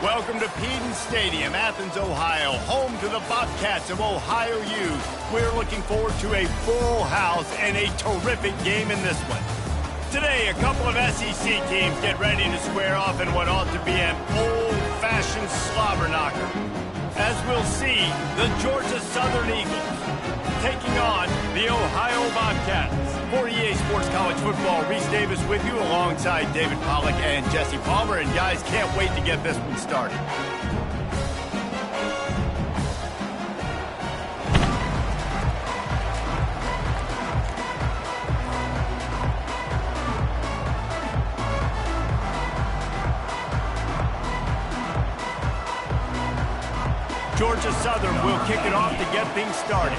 Welcome to Peden Stadium, Athens, Ohio, home to the Bobcats of Ohio U. We're looking forward to a full house and a terrific game in this one. Today, a couple of SEC teams get ready to square off in what ought to be an old-fashioned slobber knocker. As we'll see, the Georgia Southern Eagles taking on the Ohio Bobcats. For EA Sports College Football, Reese Davis with you alongside David Pollack and Jesse Palmer. And guys, can't wait to get this one started. Georgia Southern will kick it off to get things started.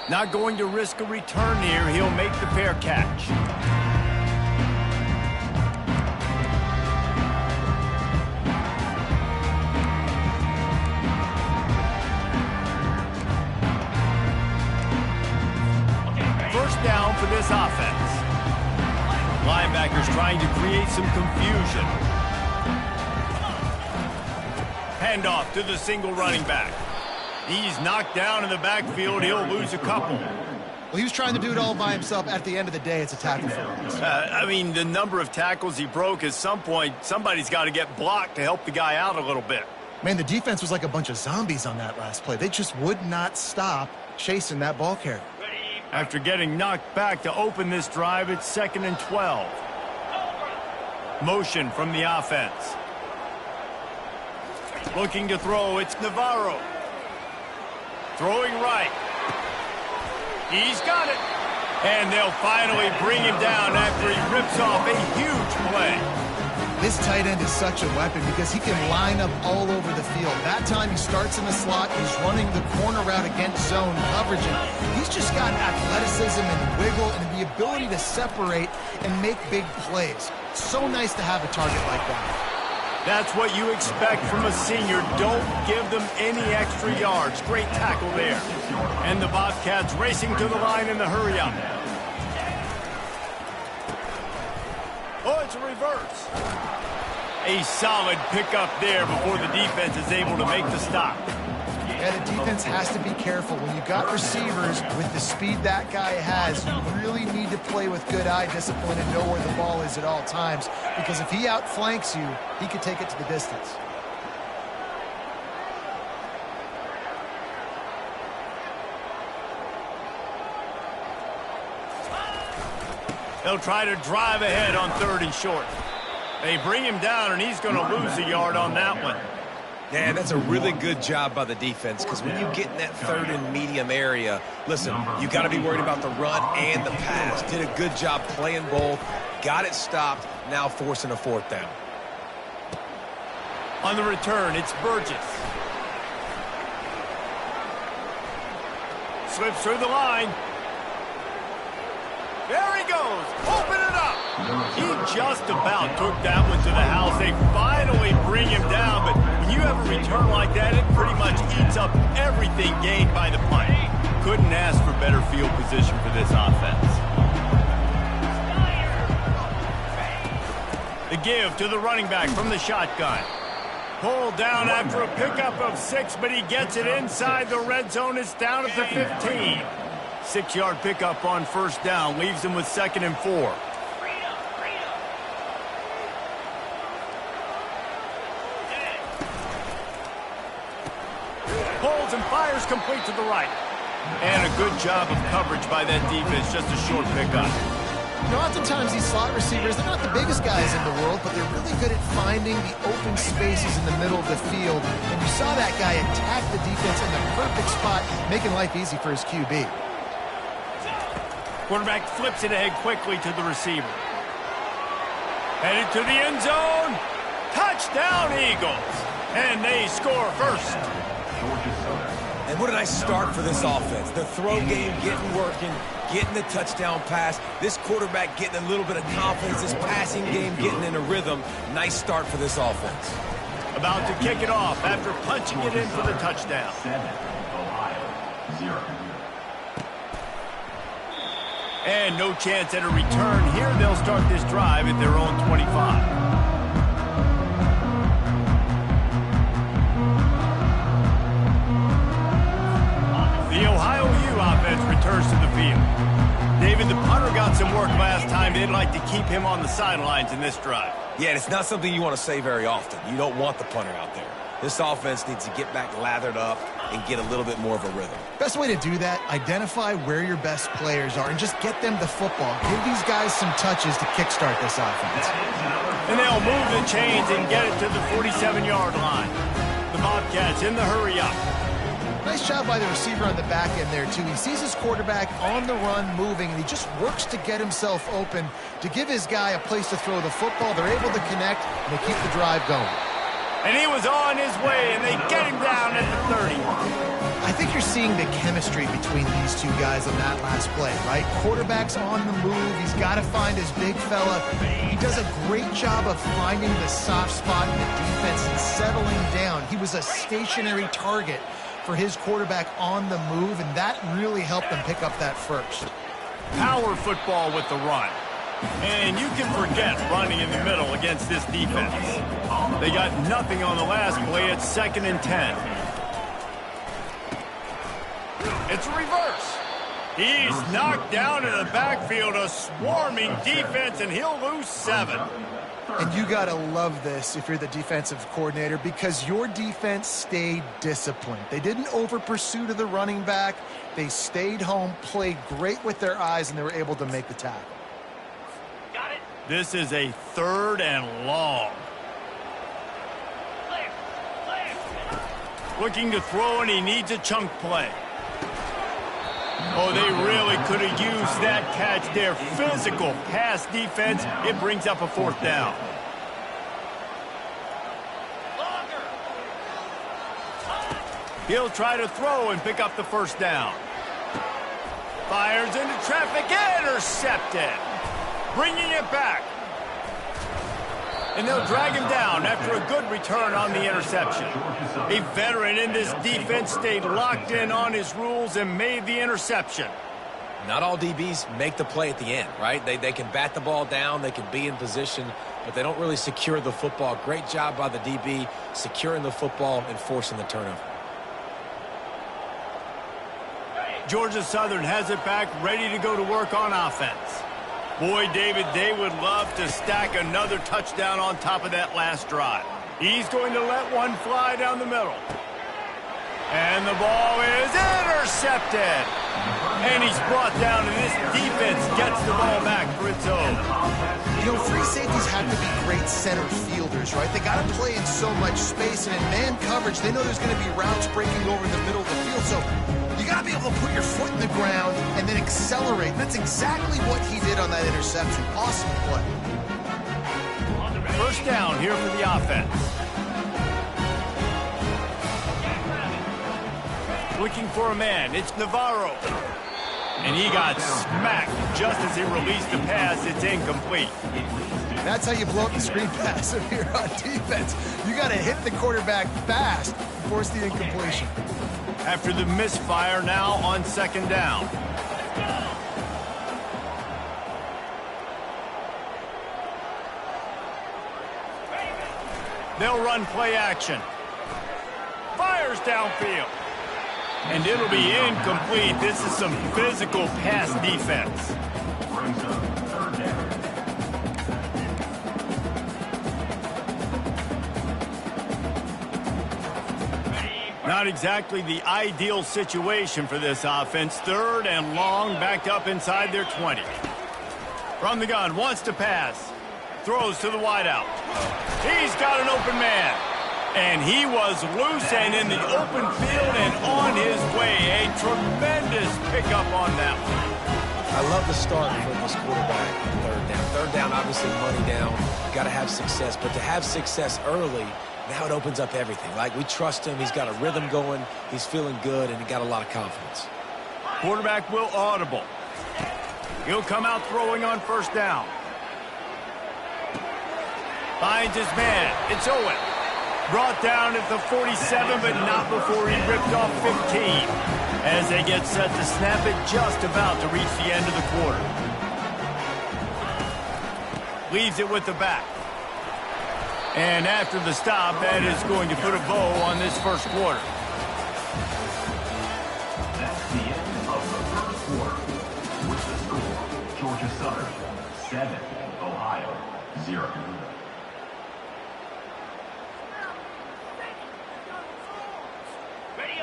Not going to risk a return here. He'll make the fair catch. First down for this offense. Linebackers trying to create some confusion. Handoff to the single running back. He's knocked down in the backfield. He'll lose a couple. Well, he was trying to do it all by himself. At the end of the day, it's a tackle for him. I mean, the number of tackles he broke, at some point, somebody's got to get blocked to help the guy out a little bit. Man, the defense was like a bunch of zombies on that last play. They just would not stop chasing that ball carrier. After getting knocked back to open this drive, it's 2nd and 12. Motion from the offense. Looking to throw, it's Navarro. Throwing right. He's got it. And they'll finally bring him down after he rips off a huge play. This tight end is such a weapon because he can line up all over the field. That time he starts in the slot. He's running the corner route against zone coverage. And he's just got athleticism and wiggle and the ability to separate and make big plays. So nice to have a target like that. That's what you expect from a senior. Don't give them any extra yards. Great tackle there. And the Bobcats racing to the line in the hurry-up. Oh, it's a reverse. A solid pickup there before the defense is able to make the stop. Yeah, the defense has to be careful. When you got receivers with the speed that guy has, you really need to play with good eye discipline and know where the ball is at all times. Because if he outflanks you, he could take it to the distance. They'll try to drive ahead on 3rd and short. They bring him down, and he's going to lose a yard on that one. Yeah, that's a really good job by the defense because when you get in that 3rd and medium area, listen, you got to be worried about the run and the pass. Did a good job playing both, got it stopped, now forcing a 4th down. On the return, it's Burgess. Slips through the line. There he goes. Open it up. He just about took that one to the house. They finally bring him down, but when you have a return like that, it pretty much eats up everything gained by the play. Couldn't ask for better field position for this offense. The give to the running back from the shotgun. Pulled down after a pickup of 6, but he gets it inside the red zone. It's down at the 15. 6-yard pickup on 1st down, leaves him with 2nd and 4. Pulls and fires complete to the right. And a good job of coverage by that defense, just a short pickup. You know, oftentimes these slot receivers, they're not the biggest guys in the world, but they're really good at finding the open spaces in the middle of the field. And you saw that guy attack the defense in the perfect spot, making life easy for his QB. Quarterback flips it ahead quickly to the receiver. Headed to the end zone. Touchdown, Eagles. And they score first. And what a nice start for this offense. The throw game getting working, getting the touchdown pass. This quarterback getting a little bit of confidence. This passing game getting in a rhythm. Nice start for this offense. About to kick it off after punching it in for the touchdown. And no chance at a return here. They'll start this drive at their own 25. The Ohio U offense returns to the field. David, the punter got some work last time. They'd like to keep him on the sidelines in this drive. Yeah, and it's not something you want to say very often. You don't want the punter out there. This offense needs to get back lathered up and get a little bit more of a rhythm. Best way to do that, identify where your best players are and just get them the football. Give these guys some touches to kickstart this offense. And they'll move the chains and get it to the 47-yard line. The Bobcats in the hurry-up. Nice job by the receiver on the back end there, too. He sees his quarterback on the run moving, and he just works to get himself open to give his guy a place to throw the football. They're able to connect, and they keep the drive going. And he was on his way, and they get him down at the 30. I think you're seeing the chemistry between these two guys on that last play, right? Quarterback's on the move. He's got to find his big fella. He does a great job of finding the soft spot in the defense and settling down. He was a stationary target for his quarterback on the move, and that really helped them pick up that first. Power football with the run. And you can forget running in the middle against this defense. They got nothing on the last play. It's 2nd and 10. It's a reverse. He's knocked down in the backfield, a swarming defense, and he'll lose 7. And you got to love this if you're the defensive coordinator, because your defense stayed disciplined. They didn't over-pursue to the running back. They stayed home, played great with their eyes, and they were able to make the tackle. Got it. This is a 3rd and long. Looking to throw, and he needs a chunk play. Oh, they really could have used that catch there. Physical pass defense. It brings up a 4th down. He'll try to throw and pick up the 1st down. Fires into traffic. Intercepted. Bringing it back. And they'll drag him down after a good return on the interception. A veteran in this defense stayed locked in on his rules and made the interception. Not all DBs make the play at the end, right? They can bat the ball down, they can be in position, but they don't really secure the football. Great job by the DB securing the football and forcing the turnover. Georgia Southern has it back, ready to go to work on offense. Boy, David, they would love to stack another touchdown on top of that last drive. He's going to let one fly down the middle. And the ball is intercepted. And he's brought down, and this defense gets the ball back for its own. You know, free safeties have to be great center fielders, right? They got to play in so much space, and in man coverage, they know there's going to be routes breaking over the middle of the field. So you got to be able to put your foot in the ground and then accelerate. And that's exactly what he did on that interception. Awesome play. 1st down here for the offense. Looking for a man. It's Navarro. And he got smacked just as he released the pass. It's incomplete. That's how you blow up the screen pass if you're on defense. You got to hit the quarterback fast and force the incompletion. After the misfire, now on 2nd down. They'll run play action. Fires downfield. And it'll be incomplete. This is some physical pass defense. Not exactly the ideal situation for this offense. 3rd and long, backed up inside their 20. From the gun, wants to pass. Throws to the wideout. He's got an open man. And he was loose and in the open field and on his way. A tremendous pickup on that one. I love the start from this quarterback on 3rd down. 3rd down, obviously money down. Got to have success. But to have success early, now it opens up everything. Like, we trust him. He's got a rhythm going. He's feeling good, and he got a lot of confidence. Quarterback will audible. He'll come out throwing on 1st down. Finds his man. It's Owen. Brought down at the 47, but not before he ripped off 15. As they get set to snap it, just about to reach the end of the quarter. Leaves it with the back. And after the stop, that is going to put a bow on this first quarter. That's the end of the first quarter. With the score, Georgia Southern 7, Ohio 0.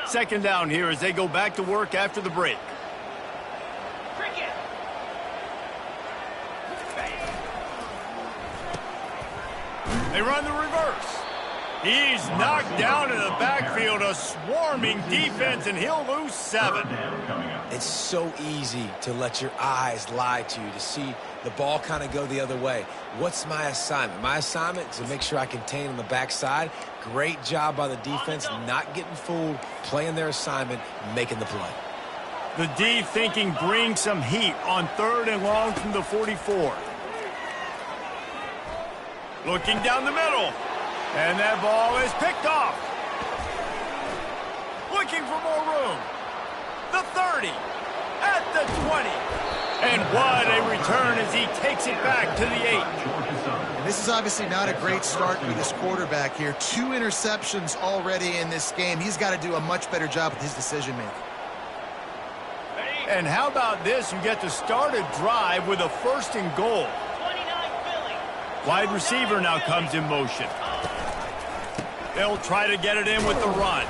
Second down here as they go back to work after the break. They run the reverse. He's knocked down in the backfield, a swarming defense, and he'll lose 7. It's so easy to let your eyes lie to you, to see the ball kind of go the other way. What's my assignment? My assignment is to make sure I contain on the backside. Great job by the defense, not getting fooled, playing their assignment, making the play. The D thinking bring some heat on 3rd and long from the 44. Looking down the middle. And that ball is picked off. Looking for more room. The 30. At the 20. And what a return as he takes it back to the 8. And this is obviously not a great start for this quarterback here. 2 interceptions already in this game. He's got to do a much better job with his decision-making. And how about this? You get to start a drive with a 1st and goal. Wide receiver now comes in motion. They'll try to get it in with the run.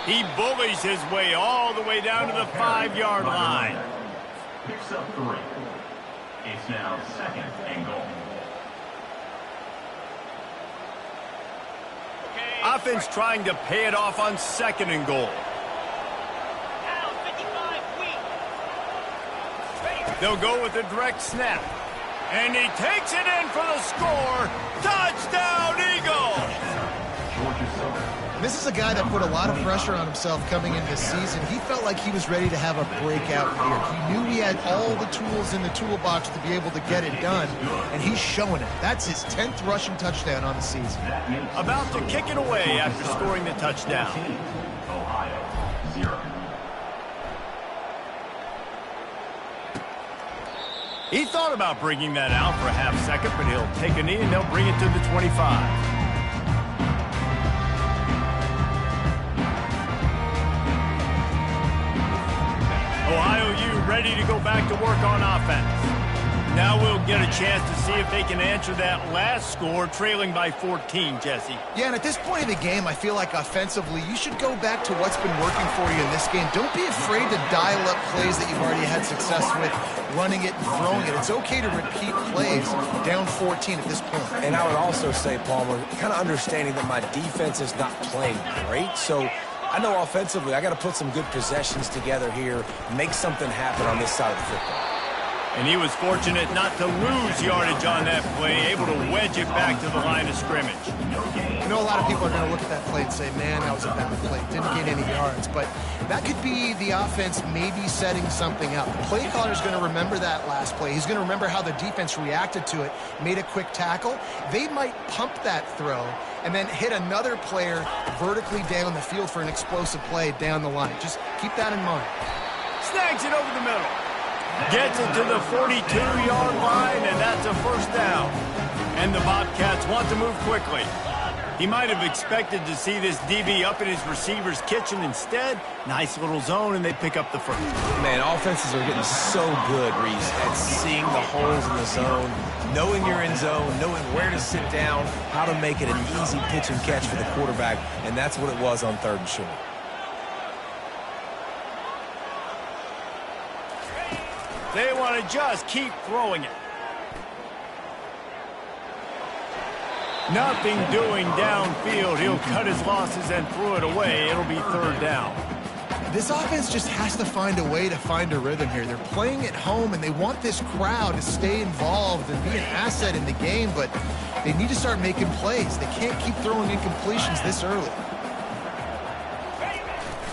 He bullies his way all the way down to the 5-yard line. Picks up 3. It's now 2nd and goal. Offense trying to pay it off on 2nd and goal. They'll go with a direct snap. And he takes it in for the score. Touchdown, Eagles! This is a guy that put a lot of pressure on himself coming into the season. He felt like he was ready to have a breakout year. He knew he had all the tools in the toolbox to be able to get it done, and he's showing it. That's his 10th rushing touchdown on the season. About to kick it away after scoring the touchdown. Ohio 0. He thought about bringing that out for a half second, but he'll take a knee and they'll bring it to the 25. Ohio U ready to go back to work on offense. Now we'll get a chance to see if they can answer that last score, trailing by 14, Jesse. Yeah, and at this point in the game, I feel like offensively, you should go back to what's been working for you in this game. Don't be afraid to dial up plays that you've already had success with, running it and throwing it. It's okay to repeat plays down 14 at this point. And I would also say, Palmer, kind of understanding that my defense is not playing great, so I know offensively I got to put some good possessions together here, make something happen on this side of the football. And he was fortunate not to lose yardage on that play, able to wedge it back to the line of scrimmage. I know a lot of people are going to look at that play and say, man, that was a bad play. Didn't get any yards. But that could be the offense maybe setting something up. The play caller is going to remember that last play. He's going to remember how the defense reacted to it, made a quick tackle. They might pump that throw and then hit another player vertically down the field for an explosive play down the line. Just keep that in mind. Snags it over the middle. Gets it to the 42-yard line, and that's a 1st down. And the Bobcats want to move quickly. He might have expected to see this DB up in his receiver's kitchen. Instead, nice little zone, and they pick up the 1st. Man, offenses are getting so good, Reese, at seeing the holes in the zone, knowing you're in zone, knowing where to sit down, how to make it an easy pitch and catch for the quarterback, and that's what it was on 3rd and short. They want to just keep throwing it. Nothing doing downfield. He'll cut his losses and throw it away. It'll be 3rd down. This offense just has to find a way to find a rhythm here. They're playing at home, and they want this crowd to stay involved and be an asset in the game, but they need to start making plays. They can't keep throwing incompletions this early.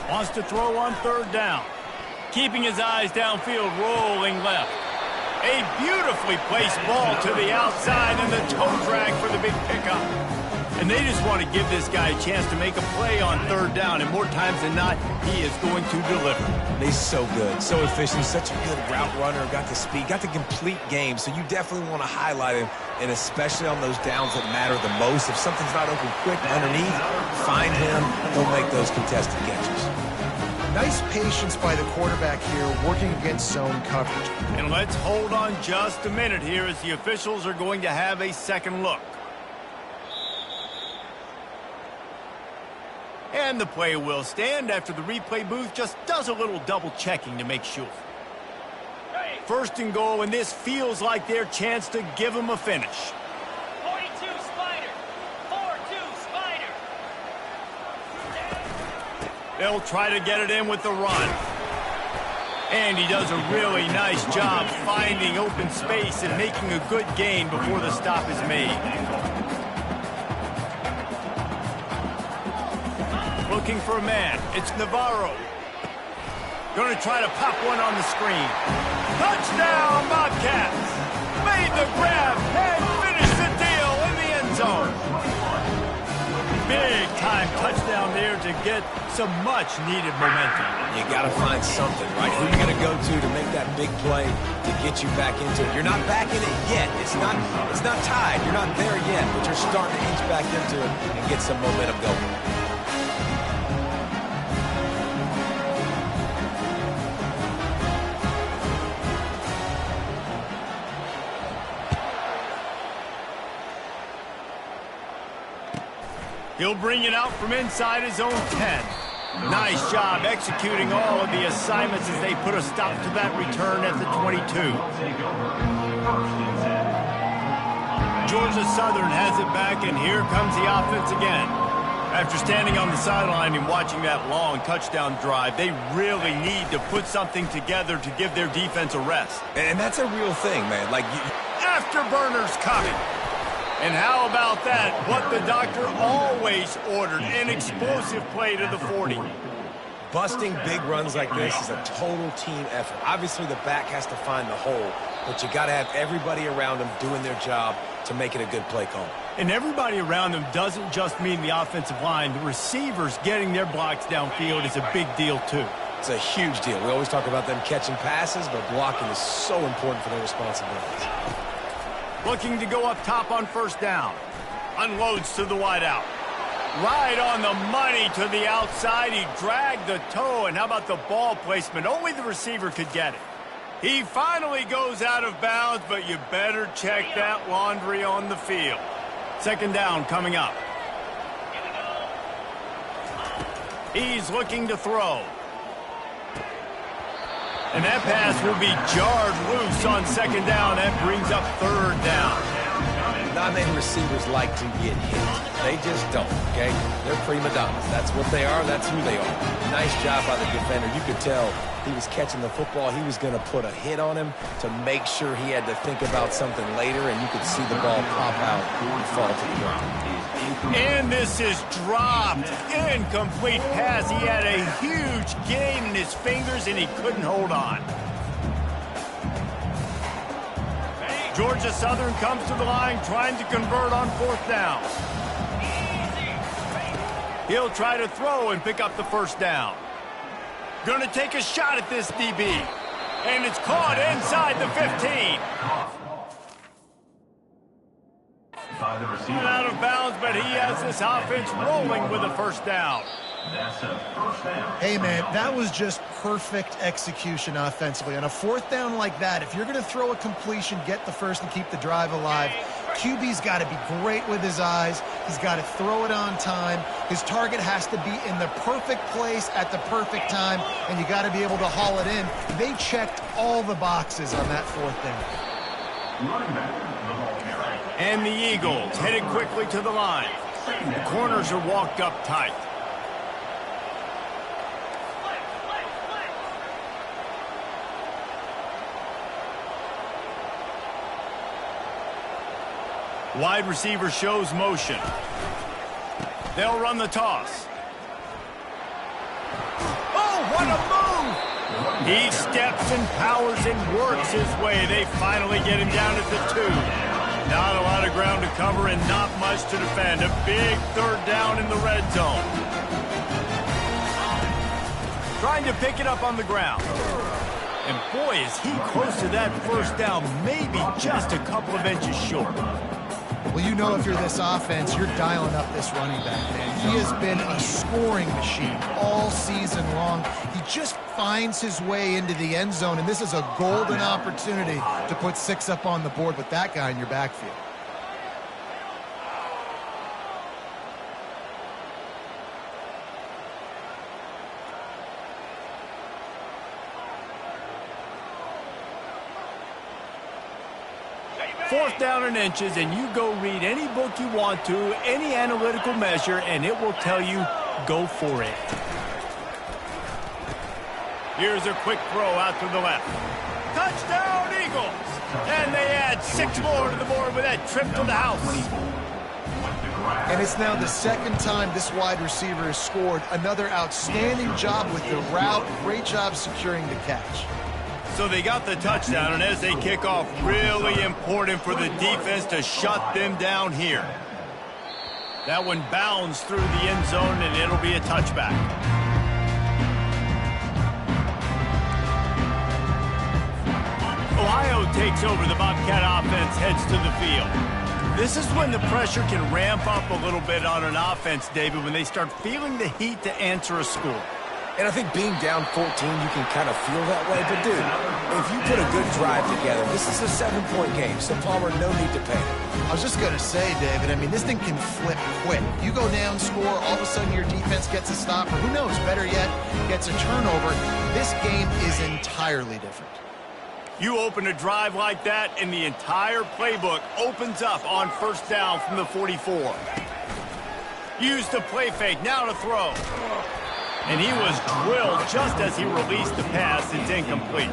Wants to throw on 3rd down. Keeping his eyes downfield, rolling left. A beautifully placed ball to the outside and the toe drag for the big pickup. And they just want to give this guy a chance to make a play on third down, and more times than not, he is going to deliver. He's so good, so efficient, such a good route runner, got the speed, got the complete game, so you definitely want to highlight him, and especially on those downs that matter the most. If something's not open quick underneath, find him, he'll make those contested catches. Nice patience by the quarterback here, working against zone coverage. And let's hold on just a minute here as the officials are going to have a second look. And the play will stand after the replay booth just does a little double checking to make sure. First and goal, and this feels like their chance to give them a finish. 42 Spider. 4-2 Spider. They'll try to get it in with the run. And he does a really nice job finding open space and making a good gain before the stop is made. Looking for a man. It's Navarro. Going to try to pop one on the screen. Touchdown, Bobcats! Made the grab and finished the deal in the end zone. Big time touchdown there to get some much needed momentum. You got to find something, right? Who are you going to go to make that big play to get you back into it? You're not back in it yet. It's not tied. You're not there yet, but you're starting to inch back into it and get some momentum going. He'll bring it out from inside his own 10. Nice job executing all of the assignments as they put a stop to that return at the 22. Georgia Southern has it back, and here comes the offense again. After standing on the sideline and watching that long touchdown drive, they really need to put something together to give their defense a rest. And that's a real thing, man. Like, Afterburners coming. And how about that? What the doctor always ordered, an explosive play to the 40. busting big runs like this is a total team effort. Obviously, the back has to find the hole, but you got to have everybody around them doing their job to make it a good play call. And everybody around them doesn't just mean the offensive line. The receivers getting their blocks downfield is a big deal, too. It's a huge deal. We always talk about them catching passes, but blocking is so important for their responsibilities. Looking to go up top on first down. Unloads to the wideout. Right on the money to the outside. He dragged the toe, and how about the ball placement? Only the receiver could get it. He finally goes out of bounds, but you better check that laundry on the field. Second down coming up. He's looking to throw. And that pass will be jarred loose on second down. That brings up third down. Not many receivers like to get hit. They just don't, okay? They're prima donnas. That's what they are. That's who they are. Nice job by the defender. You could tell he was catching the football. He was going to put a hit on him to make sure he had to think about something later, and you could see the ball pop out and fall to the ground. And this is dropped. Incomplete pass. He had a huge gain in his fingers, and he couldn't hold on. Georgia Southern comes to the line trying to convert on fourth down. He'll try to throw and pick up the first down. Going to take a shot at this DB. And it's caught inside the 15. Out of bounds, but he has this offense rolling with a first down. That's a first down. Hey, man, that was just perfect execution offensively. On a fourth down like that, if you're going to throw a completion, get the first and keep the drive alive, QB's got to be great with his eyes. He's got to throw it on time. His target has to be in the perfect place at the perfect time, and you got to be able to haul it in. They checked all the boxes on that fourth down. Running back, the ball carrier. And the Eagles headed quickly to the line. The corners are walked up tight. Wide receiver shows motion. They'll run the toss. Oh, what a move! He steps and powers and works his way. They finally get him down at the 2. Not a lot of ground to cover and not much to defend. A big third down in the red zone. Trying to pick it up on the ground. And boy, is he close to that first down, maybe just a couple of inches short. Well, you know if you're this offense, you're dialing up this running back, man. He has been a scoring machine all season long. He just finds his way into the end zone, and this is a golden opportunity to put 6 up on the board with that guy in your backfield. Fourth down and inches, and you go read any book you want to, any analytical measure, and it will tell you, go for it. Here's a quick throw out to the left. Touchdown, Eagles! And they add 6 more to the board with that trip to the house. And it's now the second time this wide receiver has scored. Another outstanding job with the route. Great job securing the catch. So they got the touchdown, and as they kick off, really important for the defense to shut them down here. That one bounds through the end zone, and it'll be a touchback. Ohio takes over. The Bobcat offense heads to the field. This is when the pressure can ramp up a little bit on an offense, David, when they start feeling the heat to answer a score. And I think being down 14, you can kind of feel that way. But, dude, if you put a good drive together, this is a 7-point game. So, Palmer, no need to panic. I was just going to say, David, I mean, this thing can flip quick. You go down, score, all of a sudden your defense gets a stop, or who knows, better yet, gets a turnover. This game is entirely different. You open a drive like that, and the entire playbook opens up on first down from the 44. Use the play fake, now to throw. And he was drilled just as he released the pass. It's incomplete.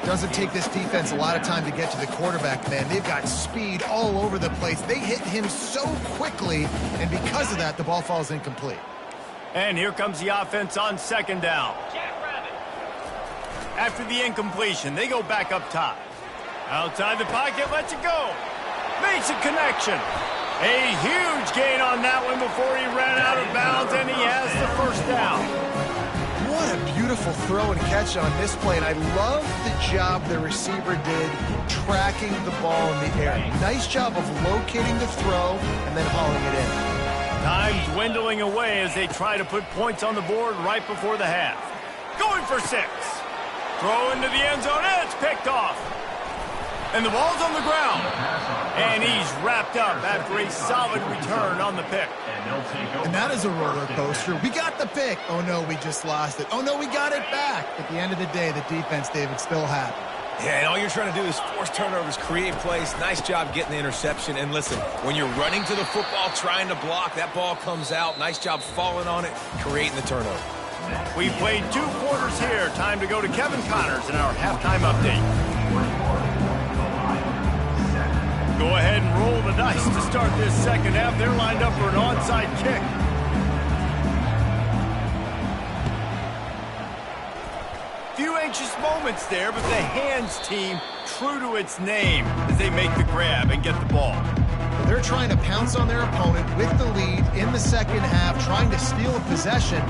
Doesn't take this defense a lot of time to get to the quarterback, man. They've got speed all over the place. They hit him so quickly, and because of that, the ball falls incomplete. And here comes the offense on second down. After the incompletion, they go back up top. Outside the pocket, lets it go. Makes a connection. A huge gain on that one before he ran out of bounds, and he has the first down. What a beautiful throw and catch on this play, and I love the job the receiver did tracking the ball in the air. Nice job of locating the throw and then hauling it in. Time dwindling away as they try to put points on the board right before the half. Going for 6. Throw into the end zone, and it's picked off. And the ball's on the ground. And he's wrapped up after a solid return on the pick. And that is a roller coaster. We got the pick. Oh, no, we just lost it. Oh, no, we got it back. At the end of the day, the defense, David, still happy. Yeah, and all you're trying to do is force turnovers, create plays. Nice job getting the interception. And listen, when you're running to the football, trying to block, that ball comes out. Nice job falling on it, creating the turnover. We played 2 quarters here. Time to go to Kevin Connors in our halftime update. Go ahead and roll the dice to start this second half. They're lined up for an onside kick. Few anxious moments there, but the hands team true to its name as they make the grab and get the ball. They're trying to pounce on their opponent with the lead in the second half, trying to steal a possession,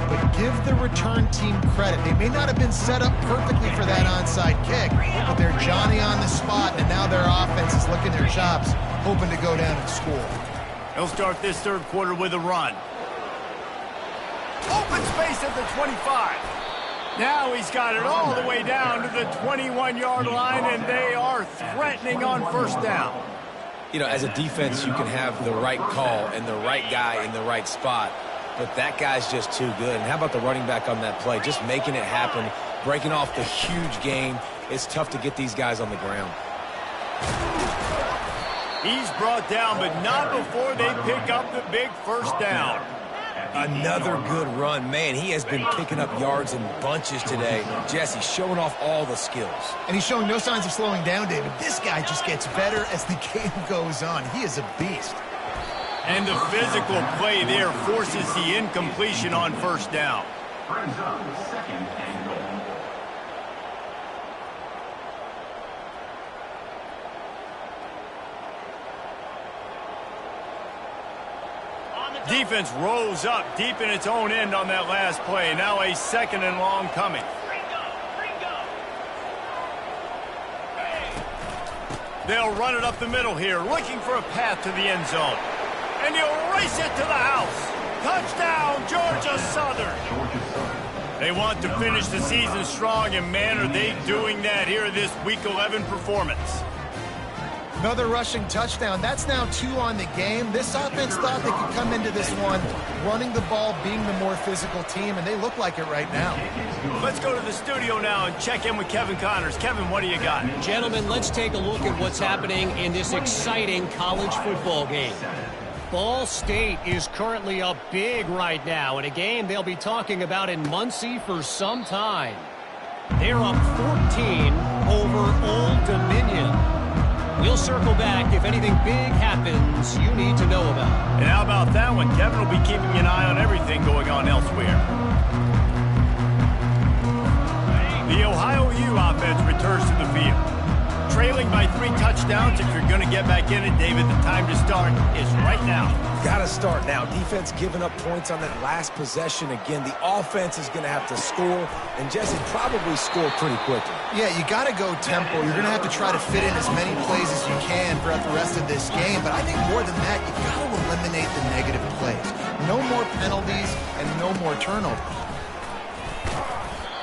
but give the return team credit. They may not have been set up perfectly for that onside kick, but they're Johnny on the spot, and now their offense is licking their chops, hoping to go down and score. He'll start this third quarter with a run. Open space at the 25. Now he's got it all the way down to the 21-yard line, and they are threatening on first down. You know, as a defense, you can have the right call and the right guy in the right spot, but that guy's just too good. And how about the running back on that play? Just making it happen, breaking off the huge gain. It's tough to get these guys on the ground. He's brought down, but not before they pick up the big first down. Another good run. Man, he has been picking up yards in bunches today. Jesse showing off all the skills. And he's showing no signs of slowing down, David. This guy just gets better as the game goes on. He is a beast. And the physical play there forces the incompletion on first down. Brings up second and goal. Defense rose up deep in its own end on that last play. Now a second and long coming. They'll run it up the middle here, looking for a path to the end zone. And he'll race it to the house. Touchdown, Georgia Southern. They want to finish the season strong, and man, are they doing that here in this Week 11 performance. Another rushing touchdown. That's now 2 on the game. This offense thought they could come into this one running the ball, being the more physical team, and they look like it right now. Let's go to the studio now and check in with Kevin Connors. Kevin, what do you got? Gentlemen, let's take a look at what's happening in this exciting college football game. Ball State is currently up big right now in a game they'll be talking about in Muncie for some time. They're up 14 over Old Dominion. We'll circle back if anything big happens you need to know about. And how about that one? Kevin will be keeping an eye on everything going on elsewhere. The Ohio U offense returns to the field. Trailing by 3 touchdowns. If you're going to get back in it, David, the time to start is right now. Got to start now. Defense giving up points on that last possession. Again, the offense is going to have to score, and Jesse probably score pretty quickly. Yeah, you got to go tempo. You're going to have to try to fit in as many plays as you can throughout the rest of this game. But I think more than that, you got to eliminate the negative plays. No more penalties and no more turnovers.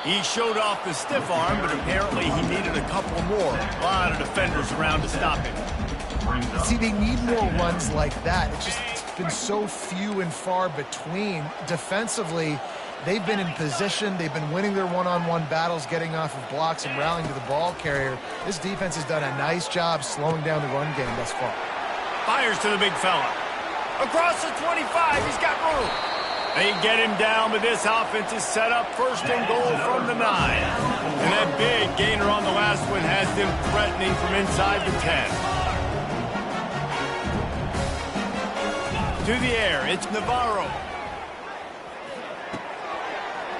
He showed off the stiff arm, but apparently he needed a couple more. A lot of defenders around to stop him. See, they need more runs like that. It's been so few and far between. Defensively, they've been in position. They've been winning their one-on-one battles, getting off of blocks and rallying to the ball carrier. This defense has done a nice job slowing down the run game thus far. Fires to the big fella. Across the 25, he's got room. They get him down, but this offense is set up first and goal from the 9. And that big gainer on the last one has them threatening from inside the 10. To the air, it's Navarro.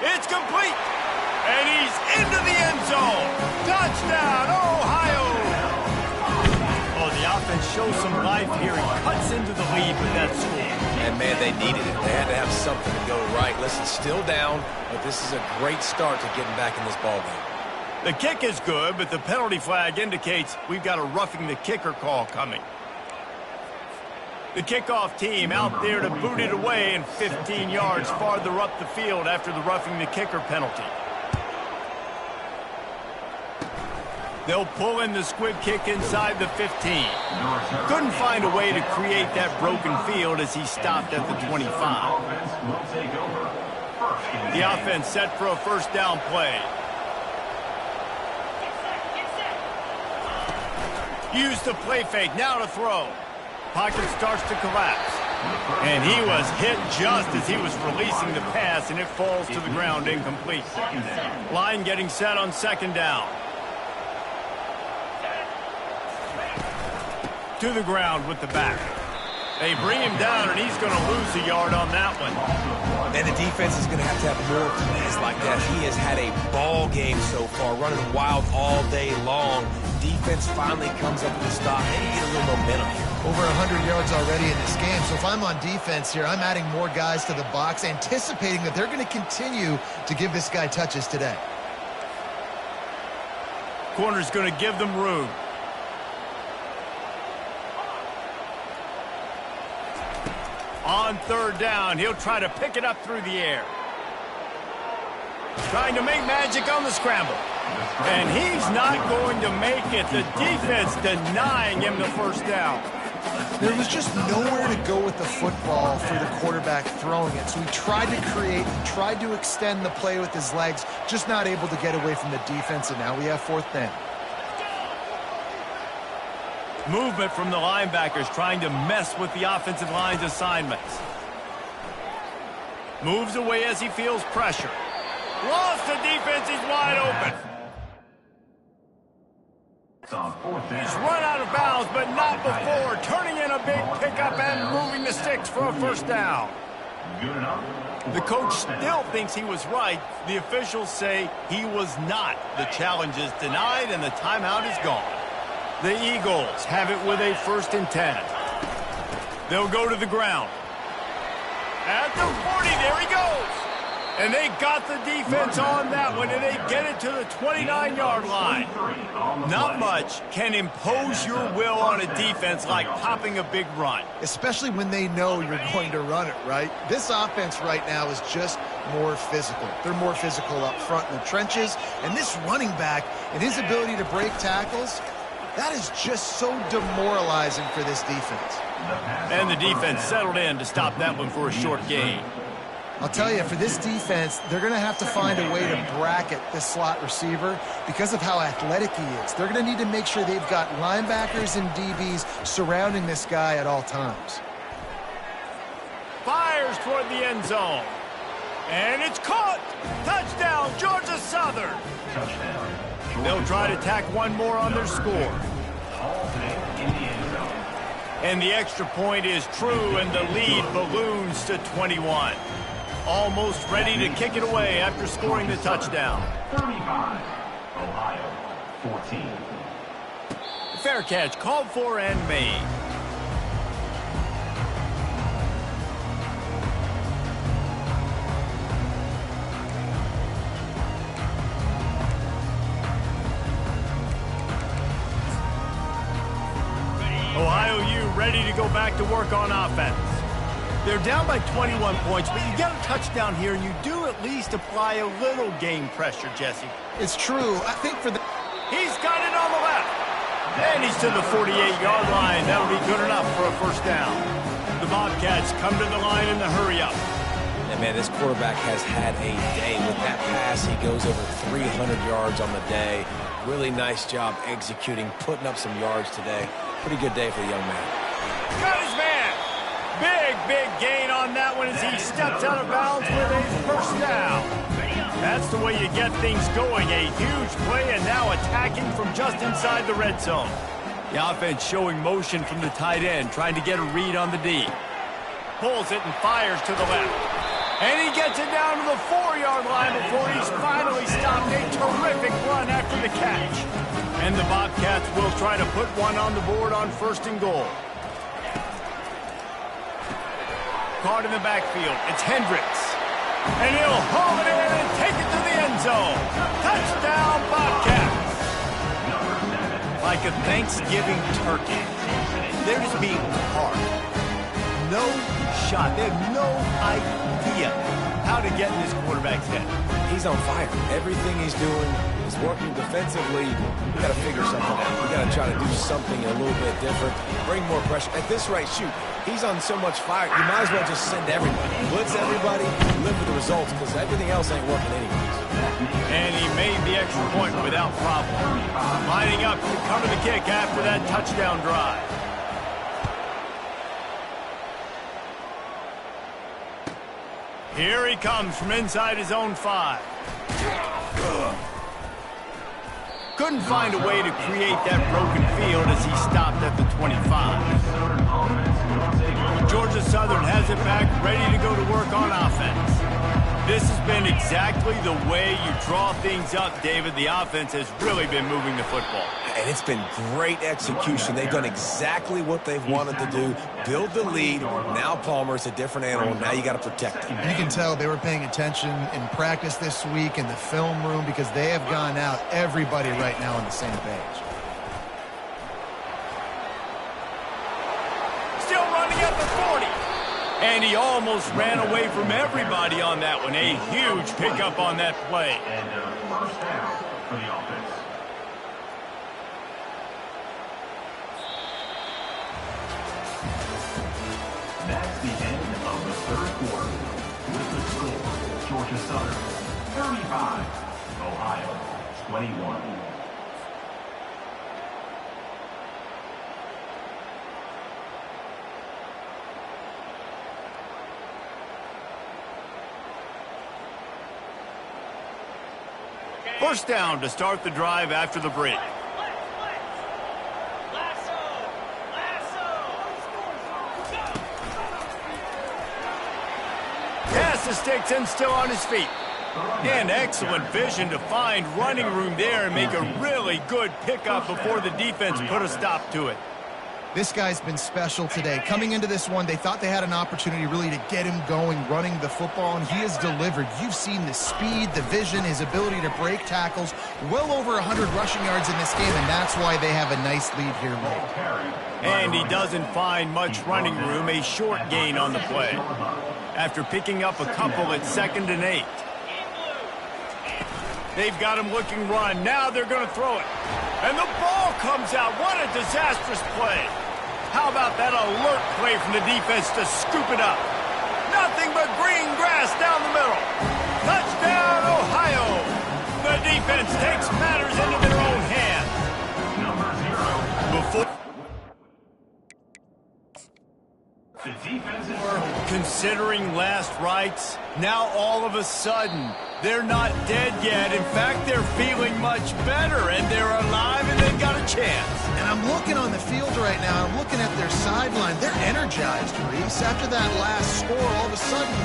It's complete. And he's into the end zone. Touchdown, Ohio. Oh, the offense shows some life here and cuts into the lead with that score. And, man, they needed it. They had to have something to go right. Listen, still down, but this is a great start to getting back in this ballgame. The kick is good, but the penalty flag indicates we've got a roughing the kicker call coming. The kickoff team out there to boot it away and 15 yards farther up the field after the roughing the kicker penalty. They'll pull in the squib kick inside the 15. Couldn't find a way to create that broken field as he stopped at the 25. The offense set for a first down play. Use the play fake, now to throw. Pocket starts to collapse. And he was hit just as he was releasing the pass, and it falls to the ground incomplete. Line getting set on second down. To the ground with the back. They bring him down, and he's going to lose a yard on that one. And the defense is going to have more plays like that. He has had a ball game so far, running wild all day long. Defense finally comes up with a stop. Maybe get a little momentum here. Over 100 yards already in this game. So if I'm on defense here, I'm adding more guys to the box, anticipating that they're going to continue to give this guy touches today. Corner's going to give them room. On third down, he'll try to pick it up through the air. Trying to make magic on the scramble. And he's not going to make it. The defense denying him the first down. There was just nowhere to go with the football for the quarterback throwing it. So he tried to create, he tried to extend the play with his legs, just not able to get away from the defense, and now we have fourth down. Movement from the linebackers trying to mess with the offensive line's assignments. Moves away as he feels pressure. Lost the defense, he's wide open. He's run out of bounds, but not before. Turning in a big pickup and moving the sticks for a first down. The coach still thinks he was right. The officials say he was not. The challenge is denied and the timeout is gone. The Eagles have it with a 1st and 10. They'll go to the ground. At the 40, there he goes. And they got the defense on that one, and they get it to the 29-yard line. Not much can impose your will on a defense like popping a big run. Especially when they know you're going to run it, right? This offense right now is just more physical. They're more physical up front in the trenches, and this running back and his ability to break tackles, that is just so demoralizing for this defense. And the defense settled in to stop that one for a short gain. I'll tell you, for this defense, they're going to have to find a way to bracket this slot receiver because of how athletic he is. They're going to need to make sure they've got linebackers and DBs surrounding this guy at all times. Fires toward the end zone. And it's caught. Touchdown, Georgia Southern. They'll try to tack one more on their score. And the extra point is true, and the lead balloons to 21. Almost ready to kick it away after scoring the touchdown. 35, Ohio, 14. Fair catch called for and made. Ohio U ready to go back to work on offense. They're down by 21 points, but you get a touchdown here, and you do at least apply a little game pressure, Jesse. It's true. I think for the... He's got it on the left. And he's to the 48-yard line. That'll be good enough for a first down. The Bobcats come to the line in the hurry-up. And, man, this quarterback has had a day. With that pass, he goes over 300 yards on the day. Really nice job executing, putting up some yards today. Pretty good day for the young man. Got his man. Big gain on that one as he steps out of bounds with a first down. That's the way you get things going. A huge play, and now attacking from just inside the red zone. The offense showing motion from the tight end, trying to get a read on the D. Pulls it and fires to the left. And he gets it down to the 4-yard line before he's finally stopped. A terrific run after the catch. And the Bobcats will try to put one on the board on 1st and goal. Caught in the backfield. It's Hendricks. And he'll haul it in and take it to the end zone. Touchdown, Bobcats. Like a Thanksgiving turkey. They're just being carved. No shot. They have no idea how to get in this quarterback's head. He's on fire. Everything he's doing is working defensively. We got to figure something out. We got to try to do something a little bit different. Bring more pressure. At this rate, shoot. He's on so much fire. You might as well just send everybody. Blitz everybody. Live with the results because everything else ain't working anyways. And he made the extra point without problem. Lining up to cover the kick after that touchdown drive. Here he comes from inside his own 5. Couldn't find a way to create that broken field as he stopped at the 25. Georgia Southern has it back, ready to go to work on offense. This has been exactly the way you draw things up, David. The offense has really been moving the football. And it's been great execution. They've done exactly what they've wanted to do. Build the lead. Now Palmer's a different animal. Now you got to protect him. You can tell they were paying attention in practice this week in the film room because they have gone out, everybody right now on the same page. Still running at the 40. And he almost ran away from everybody on that one. A huge pickup on that play. And first down for the offense. That's the end of the third quarter. With the score, Georgia Southern 35, Ohio 21. First down to start the drive after the break. Pass the sticks and still on his feet. And excellent vision to find running room there and make a really good pickup before the defense put a stop to it. This guy's been special today. Coming into this one, they thought they had an opportunity really to get him going, running the football, and he has delivered. You've seen the speed, the vision, his ability to break tackles. Well over 100 rushing yards in this game, and that's why they have a nice lead here late. And he doesn't find much running room, a short gain on the play. After picking up a couple at 2nd and 8. They've got him looking run. Now they're going to throw it. And the ball comes out. What a disastrous play. How about that alert play from the defense to scoop it up? Nothing but green grass down the middle. Touchdown, Ohio. The defense takes matters into their own hands. Before The defense is considering last rites, now all of a sudden, they're not dead yet. In fact, they're feeling much better, and they're alive, and they've got a chance. And I'm looking on the field right now. I'm looking at their sideline. They're energized, Reese. After that last score, all of a sudden,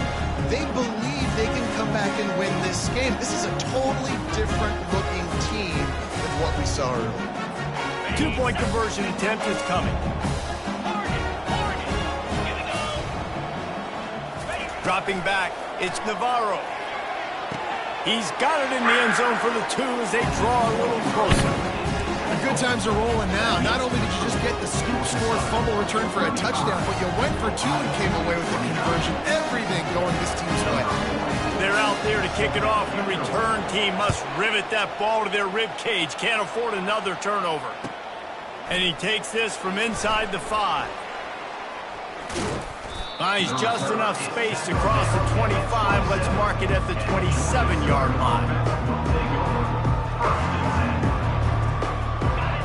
they believe they can come back and win this game. This is a totally different-looking team than what we saw earlier. 2-point conversion attempt is coming. Dropping back, it's Navarro. He's got it in the end zone for the 2 as they draw a little closer. The good times are rolling now. Not only did you just get the scoop score fumble return for a touchdown, but you went for 2 and came away with the conversion. Everything going this team's way. They're out there to kick it off, and the return team must rivet that ball to their rib cage. Can't afford another turnover. And he takes this from inside the 5. Finds just enough space to cross the 25. Let's mark it at the 27-yard line.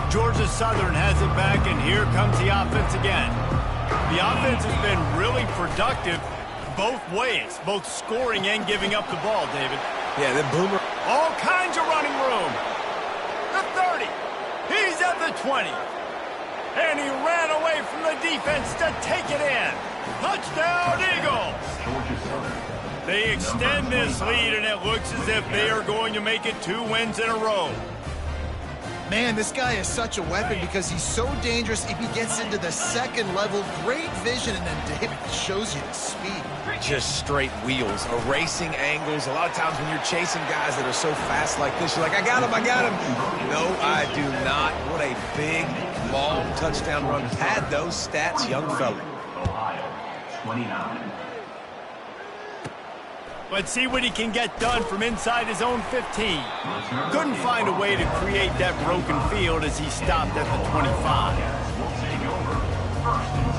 Georgia Southern has it back, and here comes the offense again. The offense has been really productive both ways, both scoring and giving up the ball, David. Yeah, the boomer. All kinds of running room. The 30. He's at the 20. And he ran away from the defense to take it in. Touchdown, Eagles! They extend this lead, and it looks as if they are going to make it 2 wins in a row. Man, this guy is such a weapon because he's so dangerous. If he gets into the second level, great vision, and then David shows you the speed. Just straight wheels, erasing angles. A lot of times when you're chasing guys that are so fast like this, you're like, I got him. No, I do not. What a big, long touchdown run. Had those stats, young fella. Ohio, 29. Let's see what he can get done from inside his own 15. Couldn't find a way to create that broken field as he stopped at the 25. Will take over 1st and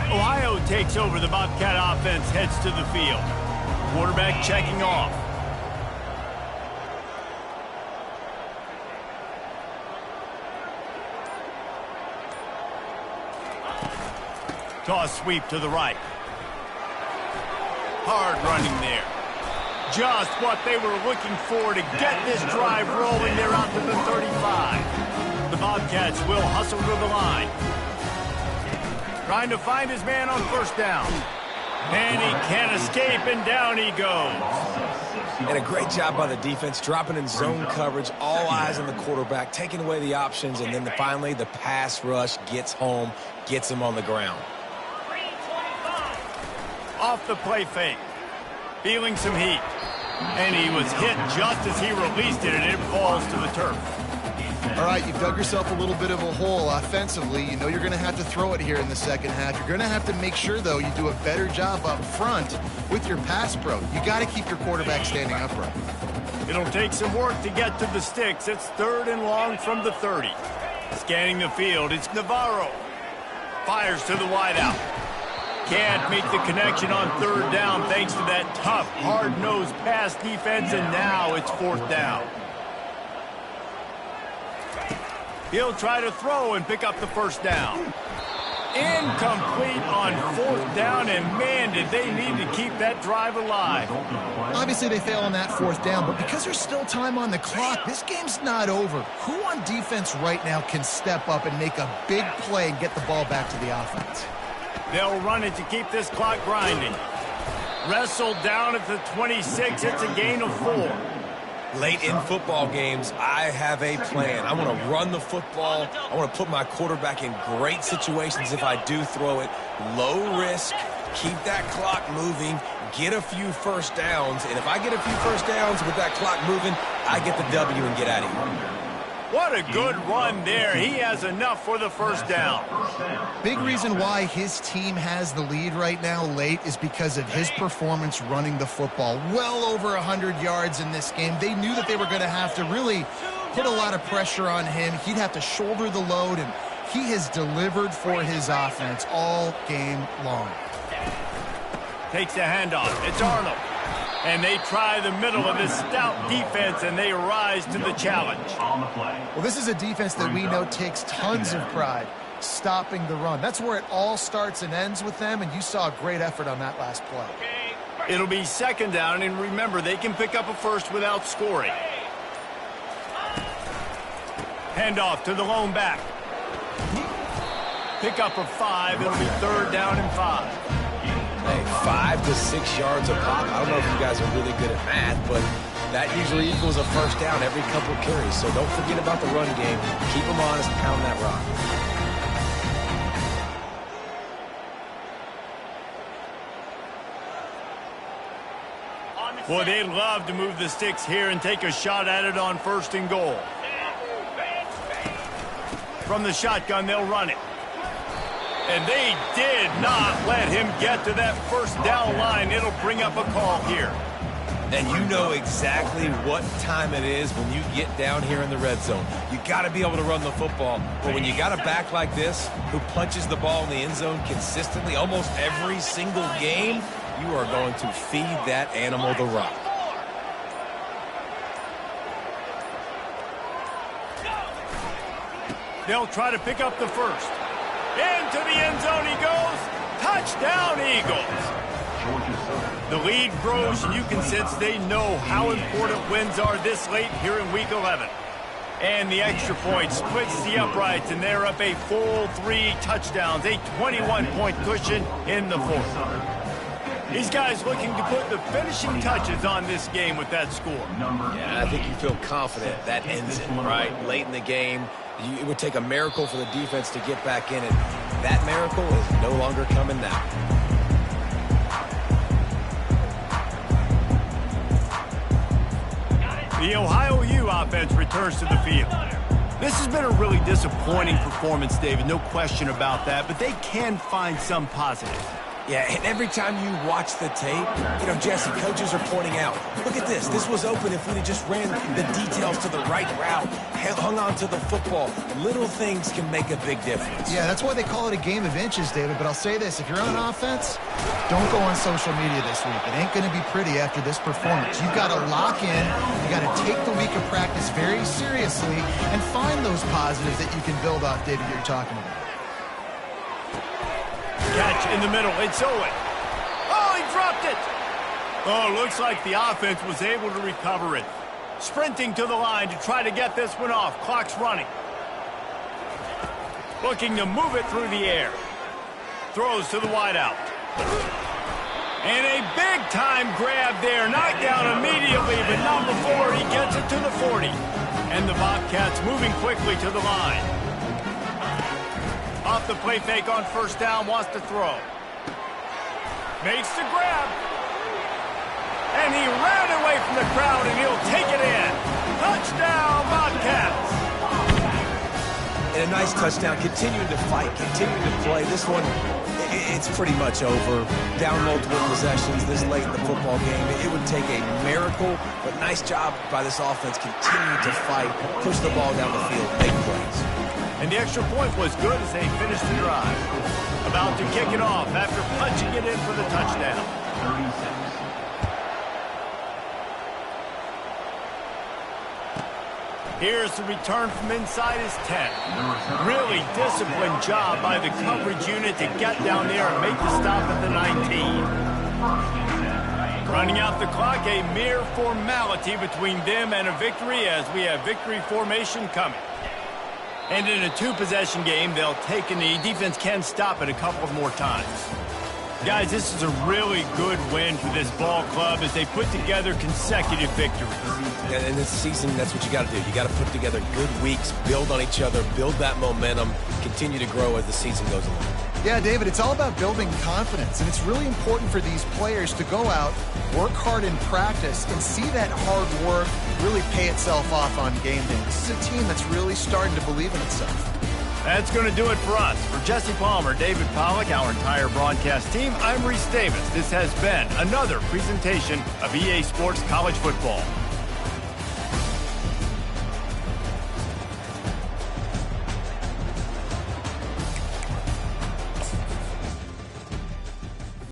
10. Ohio takes over. The Bobcat offense heads to the field. Quarterback checking off. Toss sweep to the right. Hard running there. Just what they were looking for to get this drive rolling. They're out to the 35. The Bobcats will hustle to the line. Trying to find his man on 1st down. And he can't escape, and down he goes. And a great job by the defense, dropping in zone coverage, all eyes on the quarterback, taking away the options, and then finally the pass rush gets home, gets him on the ground. Off the play fake. Feeling some heat. And he was hit just as he released it, and it falls to the turf. All right, you've dug yourself a little bit of a hole offensively. You know you're going to have to throw it here in the second half. You're going to have to make sure, though, you do a better job up front with your pass pro. You got to keep your quarterback standing upright. It'll take some work to get to the sticks. It's 3rd and long from the 30. Scanning the field, it's Navarro. Fires to the wideout. Can't make the connection on 3rd down thanks to that tough, hard-nosed pass defense, and now it's 4th down. He'll try to throw and pick up the 1st down. Incomplete on 4th down, and man, did they need to keep that drive alive. Obviously, they fail on that 4th down, but because there's still time on the clock, this game's not over. Who on defense right now can step up and make a big play and get the ball back to the offense? They'll run it to keep this clock grinding. Wrestled down at the 26. It's a gain of 4. Late in football games, I have a plan. I want to run the football. I want to put my quarterback in great situations if I do throw it. Low risk, keep that clock moving, get a few first downs. And if I get a few first downs with that clock moving, I get the W and get out of here. What a good run there. He has enough for the first down. Big reason why his team has the lead right now late is because of his performance running the football. Well over 100 yards in this game. They knew that they were going to have to really put a lot of pressure on him. He'd have to shoulder the load, and he has delivered for his offense all game long. Takes a handoff. It's Arnold. And they try the middle of this stout defense, and they rise to the challenge. Well, this is a defense that we know takes tons of pride stopping the run. That's where it all starts and ends with them, and you saw a great effort on that last play. It'll be second down, and remember, they can pick up a first without scoring. Handoff to the lone back. Pick up of 5. It'll be third down and 5. Hey, 5 to 6 yards a pop. I don't know if you guys are really good at math, but that usually equals a first down every couple of carries. So don't forget about the run game. Keep them honest, pound that rock. Boy, they'd love to move the sticks here and take a shot at it on first and goal. From the shotgun, they'll run it. And they did not let him get to that first down line. It'll bring up a call here. And you know exactly what time it is when you get down here in the red zone. You got to be able to run the football. But when you got a back like this who punches the ball in the end zone consistently almost every single game, you are going to feed that animal the rock. They'll try to pick up the first. Into the end zone he goes. Touchdown, Eagles. The lead grows, and you can sense they know how important wins are this late here in Week 11. And the extra point splits the uprights, and they're up a full 3 touchdowns, a 21-point cushion in the fourth. These guys looking to put the finishing touches on this game with that score. Yeah, I think you feel confident that ends it, right? Late in the game, it would take a miracle for the defense to get back in it. That miracle is no longer coming now. The Ohio U offense returns to the field. This has been a really disappointing performance, David, no question about that, but they can find some positives. Yeah, and every time you watch the tape, you know, Jesse, coaches are pointing out, look at this. This was open if we'd have just ran the details to the right route, hung on to the football. Little things can make a big difference. Yeah, that's why they call it a game of inches, David. But I'll say this, if you're on offense, don't go on social media this week. It ain't going to be pretty after this performance. You've got to lock in. You got to take the week of practice very seriously and find those positives that you can build off, David, you're talking about. Catch in the middle. It's Owen. Oh, he dropped it. Oh, looks like the offense was able to recover it. Sprinting to the line to try to get this one off. Clock's running. Looking to move it through the air. Throws to the wideout. And a big-time grab there. Knocked down immediately, but not before he gets it to the 40. And the Bobcats moving quickly to the line. Off the play fake on first down, wants to throw. Makes the grab. And he ran away from the crowd, and he'll take it in. Touchdown, Bobcats. And a nice touchdown, continuing to fight, continuing to play. This one, it's pretty much over. Down multiple possessions this late in the football game. It would take a miracle, but nice job by this offense. Continue to fight, push the ball down the field, make plays. And the extra point was good as they finished the drive. About to kick it off after punching it in for the touchdown. 36. Here's the return from inside his 10. Really disciplined job by the coverage unit to get down there and make the stop at the 19. Running out the clock, a mere formality between them and a victory as we have victory formation coming. And in a 2-possession game, they'll take a knee. Defense can stop it a couple more times. Guys, this is a really good win for this ball club as they put together consecutive victories. And in this season, that's what you got to do. You got to put together good weeks, build on each other, build that momentum, continue to grow as the season goes along. Yeah, David, it's all about building confidence, and it's really important for these players to go out, work hard in practice, and see that hard work really pay itself off on game day. This is a team that's really starting to believe in itself. That's going to do it for us. For Jesse Palmer, David Pollack, our entire broadcast team, I'm Reese Davis. This has been another presentation of EA Sports College Football.